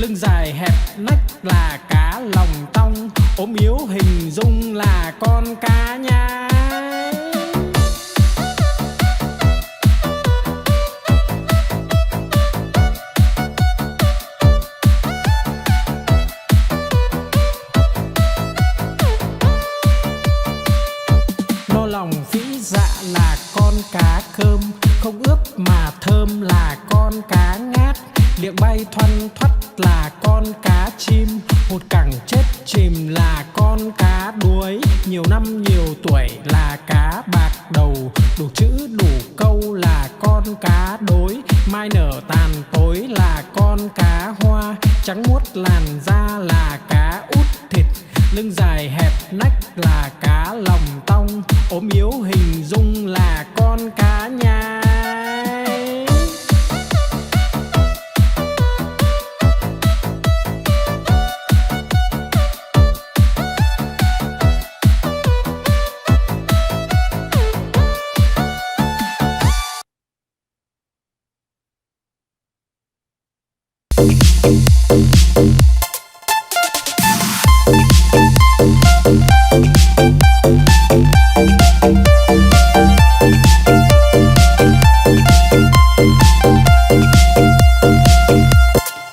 lưng dài hẹp nách là cá lòng tong, ốm yếu hình dung là con cá nhái. No lòng phĩ dạ là con cá cơm, không ướp mà thơm là con cá ngát. Miệng bay thoăn thoắt là con cá chim, hụt cẳng chết chìm là con cá đuối. Nhiều năm nhiều tuổi là cá bạc đầu, đủ chữ đủ câu là con cá đối. Mai nở tàn tối là con cá hoa, trắng muốt làn da là cá út thịt. Lưng dài hẹp nách là cá lòng tong, ốm yếu hình dung là con cá nhái.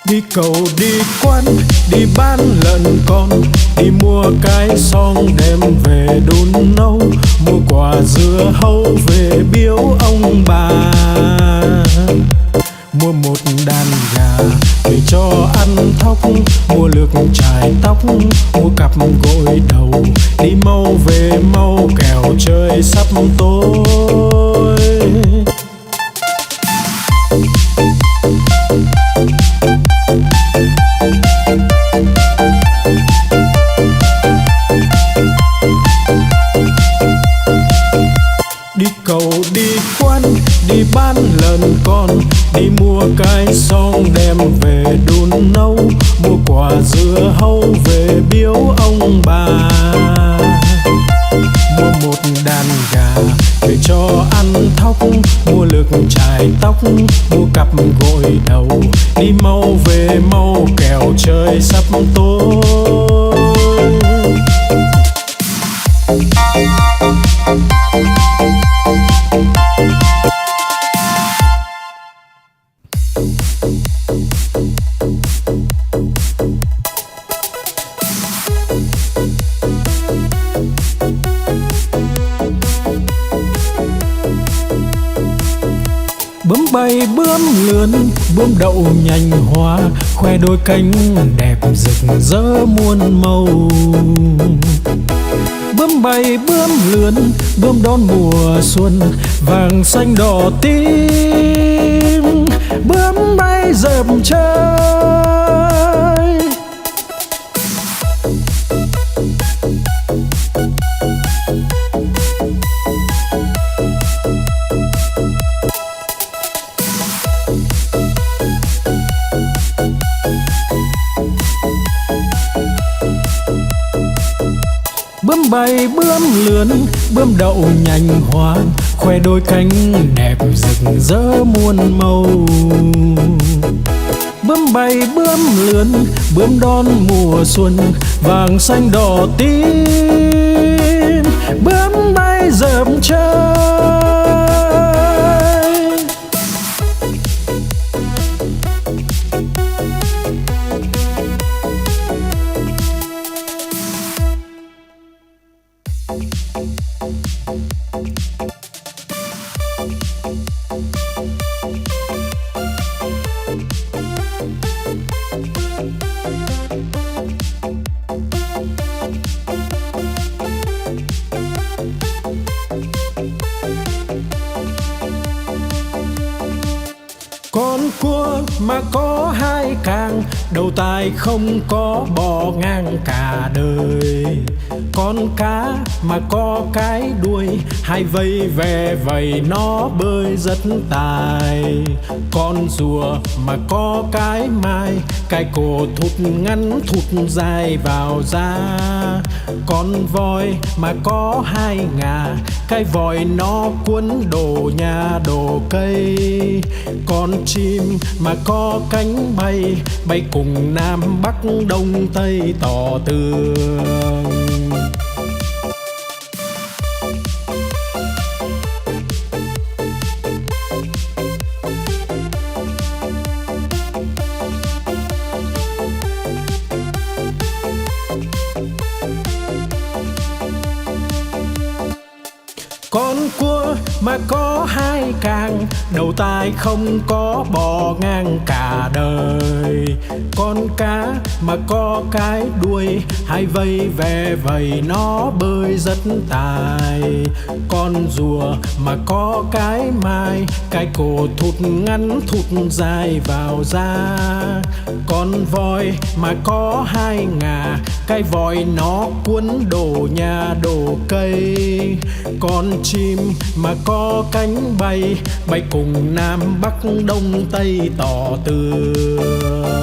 Đi cầu đi quán, đi bán lợn con, đi mua cái xong đem về đun nấu, mua quả dưa hấu về biếu ông bà, mua một đàn gà về cho ăn thóc, mua lược chải tóc, mua cặp gội đầu, đi mau về mau kẻo trời sắp tối. Đi cầu đi quán, đi bán lợn con, đi mua cái xong đem về đun nấu, mua quả dưa hấu về biếu ông bà, mua một đàn gà về cho ăn thóc, mua lược chải tóc, mua cặp gội đầu, đi mau về mau kẻo trời sắp tối. Bướm bay bướm lượn, bướm đậu nhành hoa, khoe đôi cánh đẹp rực rỡ muôn màu. Bướm bay bướm lượn, bướm đón mùa xuân, vàng xanh đỏ tím, bướm bay dợp trời. Bướm bay bướm lượn, bướm đậu nhành hoa, khoe đôi cánh đẹp rực rỡ muôn màu. Bướm bay bướm lượn, bướm đón mùa xuân, vàng xanh đỏ tím, bướm bay dợp trời. Con cua mà có hai càng, đầu tai không có bò ngang cả đời. Con cá mà có cái đuôi, hai vây ve vầy nó bơi rất tài. Con rùa mà có cái mai, cái cổ thụt ngắn thụt dài vào da. Con voi mà có hai ngà, cái vòi nó cuốn đồ nhà đồ cây. Con chim mà có cánh bay, bay cùng Nam Bắc Đông Tây tỏ tường. Con cua mà có hai càng, đầu tai không có bò ngang cả đời. Con cá mà có cái đuôi, hai vây ve vầy nó bơi rất tài. Con rùa mà có cái mai, cái cổ thụt ngắn thụt dài vào da. Con voi mà có hai ngà, cái vòi nó cuốn đồ nhà đồ cây. Con chim mà có cánh bay, bay cùng Nam Bắc Đông Tây tỏ tường.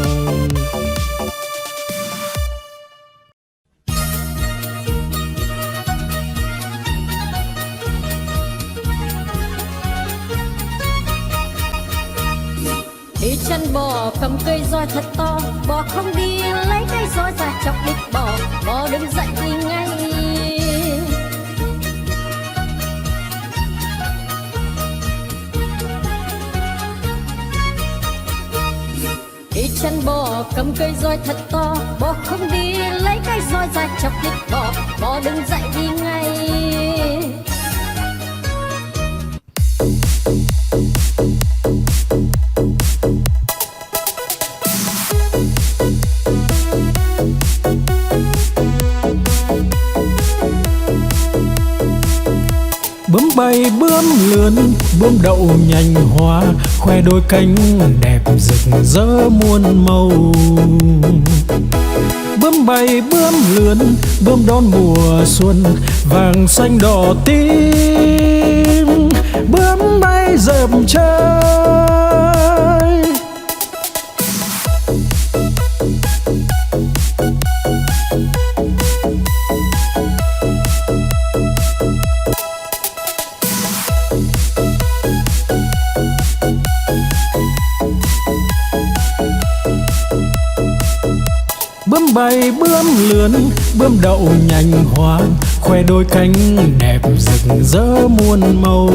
Đi chân bò cầm cây roi thật to, bò không đi lấy cây roi ra chọc đít bò, bò đứng dậy đi ngay. Đi chân bò cầm cây roi thật to, bò không đi lấy cây roi ra chọc đít bò, bò đứng dậy đi ngay. Bướm bay bướm lượn, bướm đậu nhanh hoa, khoe đôi cánh đẹp rực rỡ muôn màu. Bướm bay bướm lượn, bướm đón mùa xuân, vàng xanh đỏ tím. Bướm bay dợp trời, bướm bay bướm lượn, bướm đậu nhanh hoa, khoe đôi cánh đẹp rực rỡ muôn màu.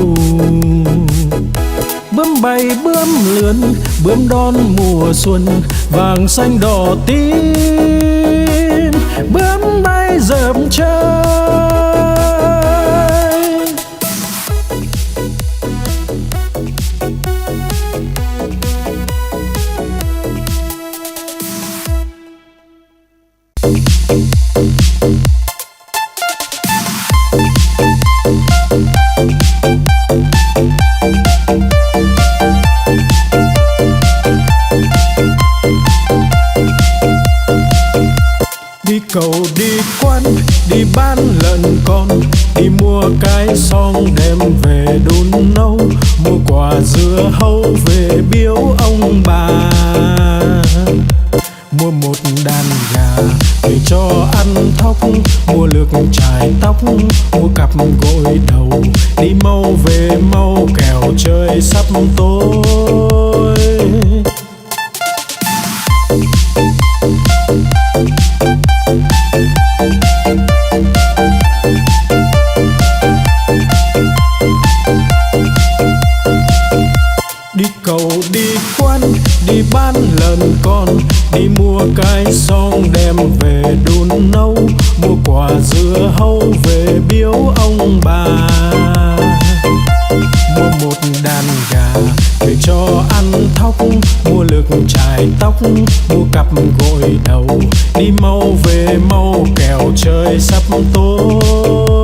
Bướm bay bướm lượn, bướm đón mùa xuân, vàng xanh đỏ tím. Bướm bay dợp trời, đi cầu đi quán đi bán lợn con, đi mua cái xong đem về đun nấu, mua quả dưa hấu về biếu ông bà. Mua một đàn gà để cho ăn thóc, mua lược chải tóc, mua cặp gội đầu, đi mau về mau kẻo trời sắp tối. Đi cầu đi quán đi bán lợn con, đi mua cái xong đem về đun nấu, mua quả dưa hấu về biếu ông bà. Mua một đàn gà để cho ăn thóc, mua lược chải tóc, mua cặp gội đầu, đi mau về mau kẻo trời sắp tối.